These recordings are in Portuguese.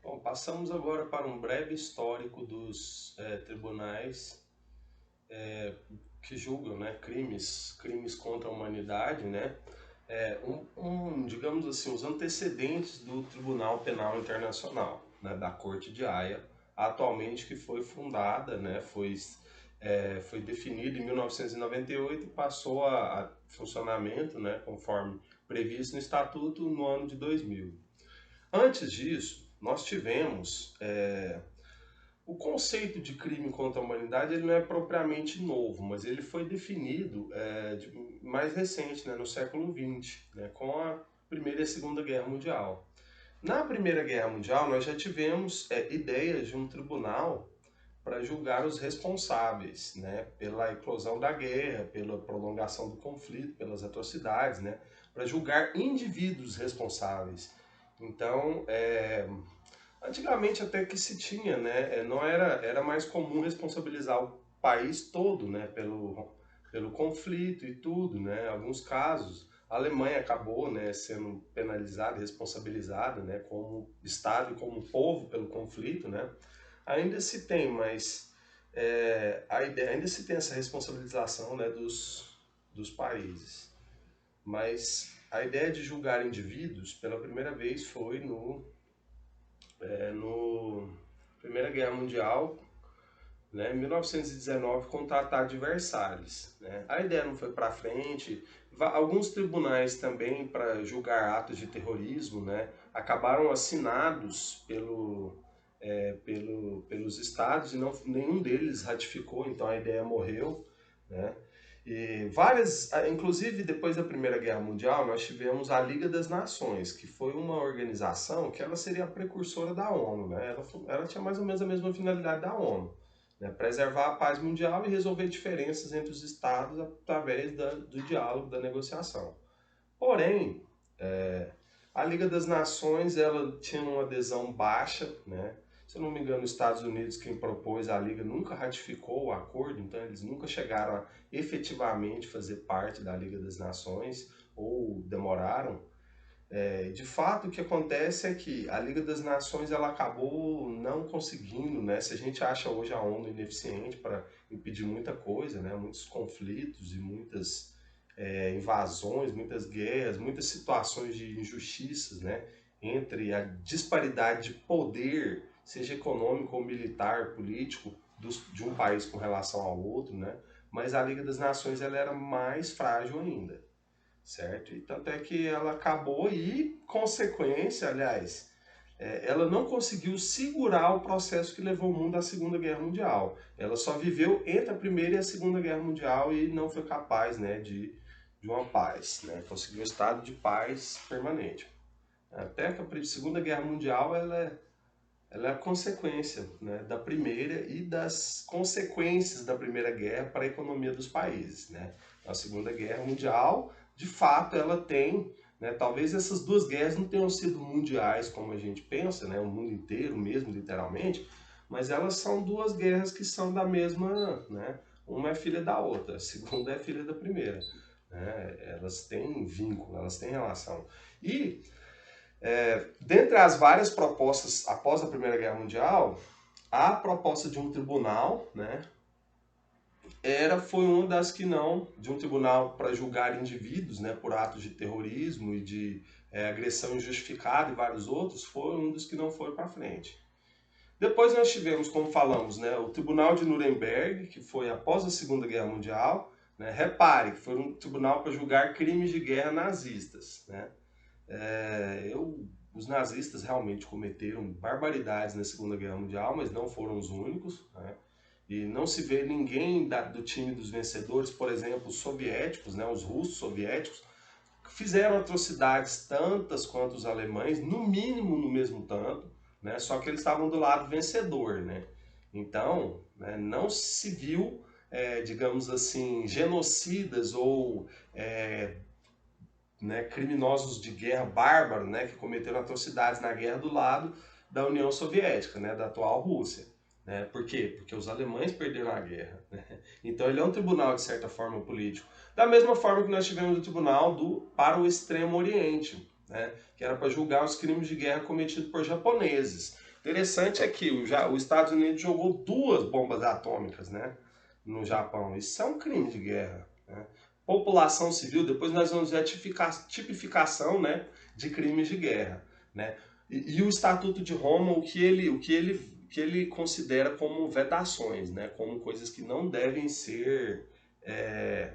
Bom, passamos agora para um breve histórico dos tribunais que julgam, né, crimes contra a humanidade, né? Digamos assim, os antecedentes do Tribunal Penal Internacional, né, da Corte de Haia, atualmente que foi fundada, né, foi definida em 1998 e passou a funcionamento, né, conforme previsto no Estatuto, no ano de 2000. Antes disso, nós tivemos o conceito de crime contra a humanidade. Ele não é propriamente novo, mas ele foi definido mais recente, né, no século XX, né, com a Primeira e a Segunda Guerra Mundial. Na Primeira Guerra Mundial, nós já tivemos ideias de um tribunal para julgar os responsáveis, né, pela eclosão da guerra, pela prolongação do conflito, pelas atrocidades, né, para julgar indivíduos responsáveis. Então, antigamente até que se tinha, né, não era mais comum responsabilizar o país todo, né, pelo conflito e tudo, né, alguns casos. A Alemanha acabou, né, sendo penalizada, responsabilizada, né, como Estado e como povo pelo conflito, né. Ainda se tem, mas a ideia, ainda se tem essa responsabilização, né, dos países. Mas a ideia de julgar indivíduos pela primeira vez foi no Primeira Guerra Mundial, né, em 1919, com o Tratado de Versalhes. Né? A ideia não foi para frente. Alguns tribunais também, para julgar atos de terrorismo, né, acabaram assinados pelos estados e nenhum deles ratificou, então a ideia morreu. Né? E inclusive depois da Primeira Guerra Mundial, nós tivemos a Liga das Nações, que foi uma organização que ela seria a precursora da ONU. Né? Ela tinha mais ou menos a mesma finalidade da ONU, né? Preservar a paz mundial e resolver diferenças entre os estados através do diálogo, da negociação. Porém, a Liga das Nações ela tinha uma adesão baixa, né? Se eu não me engano, os Estados Unidos, quem propôs a Liga, nunca ratificou o acordo, então eles nunca chegaram a efetivamente fazer parte da Liga das Nações, ou demoraram. De fato, o que acontece é que a Liga das Nações ela acabou não conseguindo, né? Se a gente acha hoje a ONU ineficiente para impedir muita coisa, né? Muitos conflitos e muitas invasões, muitas guerras, muitas situações de injustiças, né? Entre a disparidade de poder, seja econômico ou militar, político, de um país com relação ao outro, né? Mas a Liga das Nações ela era mais frágil ainda, certo? E tanto é que ela acabou e, consequência, aliás, ela não conseguiu segurar o processo que levou o mundo à Segunda Guerra Mundial. Ela só viveu entre a Primeira e a Segunda Guerra Mundial e não foi capaz, né, de uma paz, né? Conseguiu um estado de paz permanente. Até que a Segunda Guerra Mundial ela é a consequência, né, da Primeira e das consequências da Primeira Guerra para a economia dos países. Né? A Segunda Guerra Mundial, de fato, ela tem, né, talvez essas duas guerras não tenham sido mundiais como a gente pensa, né, o mundo inteiro mesmo, literalmente, mas elas são duas guerras que são da mesma, né, uma é filha da outra, a segunda é filha da primeira. Né? Elas têm vínculo, elas têm relação. E dentre as várias propostas após a Primeira Guerra Mundial, a proposta de um tribunal, né, foi uma das que não, de um tribunal para julgar indivíduos, né, por atos de terrorismo e de agressão injustificada e vários outros, foi um dos que não foi para frente. Depois nós tivemos, como falamos, né, o Tribunal de Nuremberg, que foi após a Segunda Guerra Mundial. Né, repare que foi um tribunal para julgar crimes de guerra nazistas. Né? Os nazistas realmente cometeram barbaridades na Segunda Guerra Mundial, mas não foram os únicos. Né? E não se vê ninguém do time dos vencedores, por exemplo, os soviéticos, né, os russos soviéticos, que fizeram atrocidades tantas quanto os alemães, no mínimo no mesmo tanto, né, só que eles estavam do lado vencedor. Né? Então, né, não se viu, digamos assim, genocidas ou né, criminosos de guerra bárbaros, né, que cometeram atrocidades na guerra do lado da União Soviética, né, da atual Rússia. Né? Por quê? Porque os alemães perderam a guerra. Né? Então ele é um tribunal, de certa forma, político. Da mesma forma que nós tivemos o tribunal para o Extremo Oriente, né, que era para julgar os crimes de guerra cometidos por japoneses. Interessante é que os Estados Unidos jogou 2 bombas atômicas, né, no Japão. Isso é um crime de guerra, né? População civil, depois nós vamos ver a tipificação, né, de crimes de guerra, né? E o Estatuto de Roma, o que ele considera como vedações, né, como coisas que não devem ser é,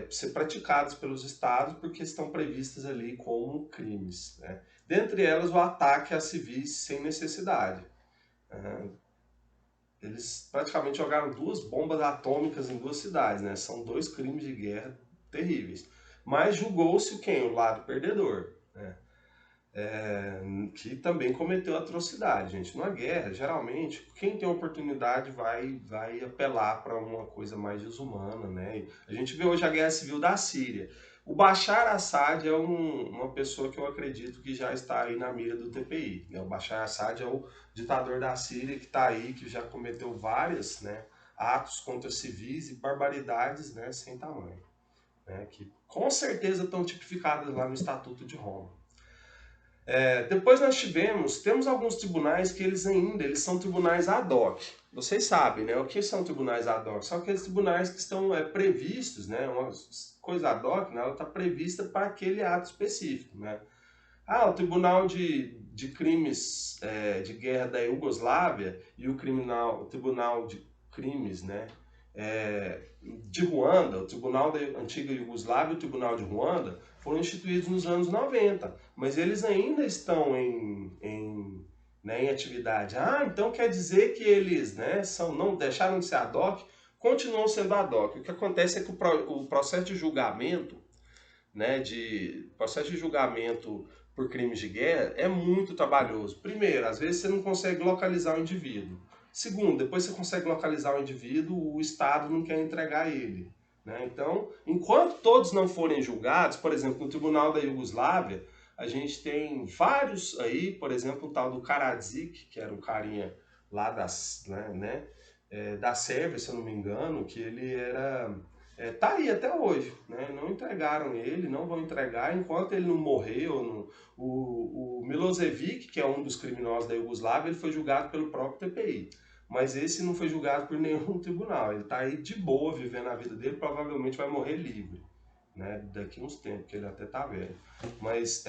ser praticadas pelos estados porque estão previstas ali como crimes, né? Dentre elas, o ataque a civis sem necessidade. Eles praticamente jogaram 2 bombas atômicas em 2 cidades, né? São 2 crimes de guerra terríveis. Mas julgou-se quem? O lado perdedor, né? Que também cometeu atrocidade, gente. Numa guerra, geralmente, quem tem oportunidade vai apelar para uma coisa mais desumana, né? E a gente vê hoje a guerra civil da Síria. O Bashar Assad é uma pessoa que eu acredito que já está aí na mira do TPI, né? O Bashar Assad é o ditador da Síria que está aí, que já cometeu vários, né, atos contra civis e barbaridades, né, sem tamanho, né? Que com certeza estão tipificadas lá no Estatuto de Roma. Depois nós temos alguns tribunais que eles são tribunais ad hoc. Vocês sabem, né? O que são tribunais ad hoc? São aqueles tribunais que estão previstos, né? Uma coisa ad hoc, né? Ela está prevista para aquele ato específico, né? Ah, o Tribunal de Crimes de Guerra da Iugoslávia e o Tribunal de Crimes, né, de Ruanda, o Tribunal da Antiga Iugoslávia e o Tribunal de Ruanda foram instituídos nos anos 90, mas eles ainda estão né, em atividade. Ah, então quer dizer que eles, né, não deixaram de ser ad hoc, continuam sendo ad hoc. O que acontece é que o processo de julgamento, né, por crimes de guerra é muito trabalhoso. Primeiro, às vezes você não consegue localizar o indivíduo. Segundo, depois você consegue localizar o indivíduo, o Estado não quer entregar ele, né? Então, enquanto todos não forem julgados, por exemplo, no Tribunal da Iugoslávia, a gente tem vários aí, por exemplo, o tal do Karadzic, que era um carinha lá da Sérvia, se eu não me engano, que ele era tá aí até hoje, né? Não entregaram ele, não vão entregar enquanto ele não morreu. O Milosevic, que é um dos criminosos da Iugoslávia, ele foi julgado pelo próprio TPI. Mas esse não foi julgado por nenhum tribunal. Ele está aí de boa, vivendo a vida dele, provavelmente vai morrer livre, né? Daqui uns tempos, porque ele até tá velho. Mas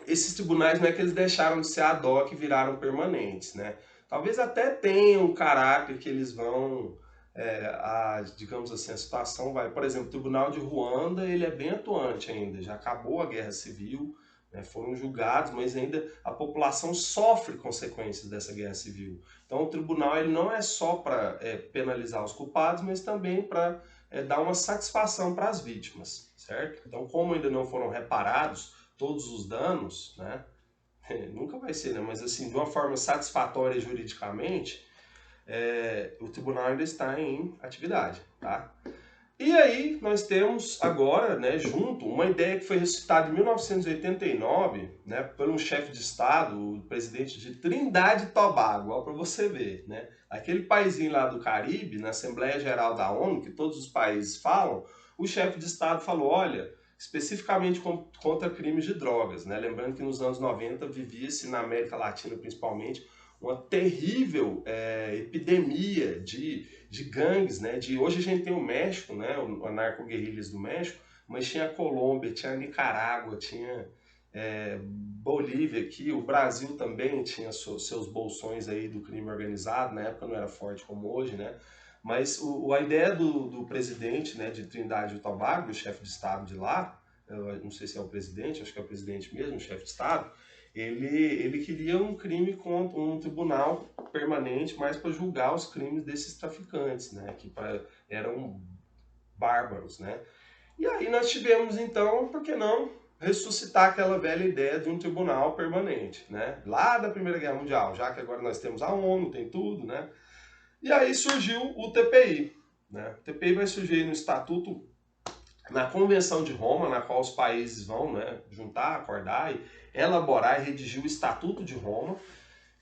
esses tribunais não é que eles deixaram de ser ad hoc e viraram permanentes, né? Talvez até tenham um caráter que eles vão, digamos assim, a situação vai... Por exemplo, o Tribunal de Ruanda, ele é bem atuante ainda, já acabou a guerra civil, né, foram julgados, mas ainda a população sofre consequências dessa guerra civil. Então o tribunal ele não é só para penalizar os culpados, mas também para dar uma satisfação para as vítimas, certo? Então, como ainda não foram reparados todos os danos, né? Nunca vai ser, né? Mas assim, de uma forma satisfatória juridicamente, o tribunal ainda está em atividade, tá? E aí nós temos agora, né, junto, uma ideia que foi ressuscitada em 1989, né, por um chefe de Estado, o presidente de Trindade e Tobago, ó, para você ver, né? Aquele paísinho lá do Caribe, na Assembleia Geral da ONU, que todos os países falam, o chefe de Estado falou, olha, especificamente contra crimes de drogas, né? Lembrando que nos anos 90 vivia-se na América Latina principalmente uma terrível epidemia de gangues, né? Hoje a gente tem o México, né? O narco-guerrilhas do México, mas tinha a Colômbia, tinha a Nicarágua, tinha Bolívia aqui, o Brasil também tinha seus bolsões aí do crime organizado, na época não era forte como hoje, né? Mas a ideia do presidente, né, de Trindade e Tobago, o chefe de Estado de lá, eu não sei se é o presidente, acho que é o presidente mesmo, o chefe de Estado, ele queria um crime contra um tribunal permanente, mais para julgar os crimes desses traficantes, né, que eram bárbaros, né. E aí nós tivemos então, por que não, ressuscitar aquela velha ideia de um tribunal permanente, né, lá da Primeira Guerra Mundial, já que agora nós temos a ONU, tem tudo, né. E aí surgiu o TPI, né. O TPI vai surgir no Estatuto, na Convenção de Roma, na qual os países vão, né, juntar, acordar e elaborar e redigir o Estatuto de Roma,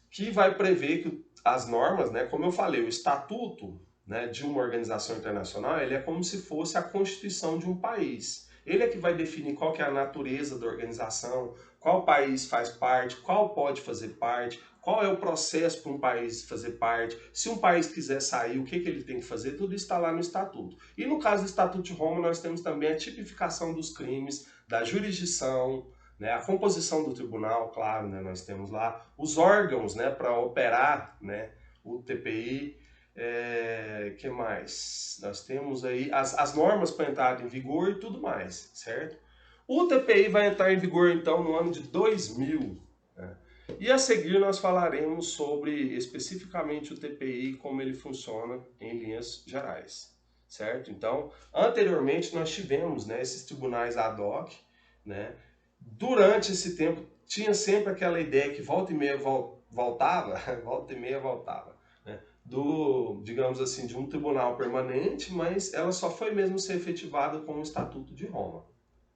que vai prever que as normas, né, como eu falei, o Estatuto, né, de uma organização internacional, ele é como se fosse a Constituição de um país. Ele é que vai definir qual que é a natureza da organização, qual país faz parte, qual pode fazer parte, qual é o processo para um país fazer parte, se um país quiser sair, o que ele tem que fazer, tudo isso está lá no Estatuto. E no caso do Estatuto de Roma, nós temos também a tipificação dos crimes, da jurisdição, né, a composição do tribunal, claro, né, nós temos lá os órgãos, né, para operar, né, o TPI. Que mais? Nós temos aí as normas para entrar em vigor e tudo mais, certo? O TPI vai entrar em vigor então no ano de 2000, né? E a seguir nós falaremos sobre especificamente o TPI, como ele funciona em linhas gerais, certo? Então, anteriormente nós tivemos, né, esses tribunais ad hoc, né? Durante esse tempo tinha sempre aquela ideia que volta e meia voltava, volta e meia voltava, né? Digamos assim, de um tribunal permanente, mas ela só foi mesmo ser efetivada com o Estatuto de Roma,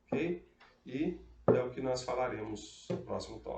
ok? E é o que nós falaremos no próximo tópico.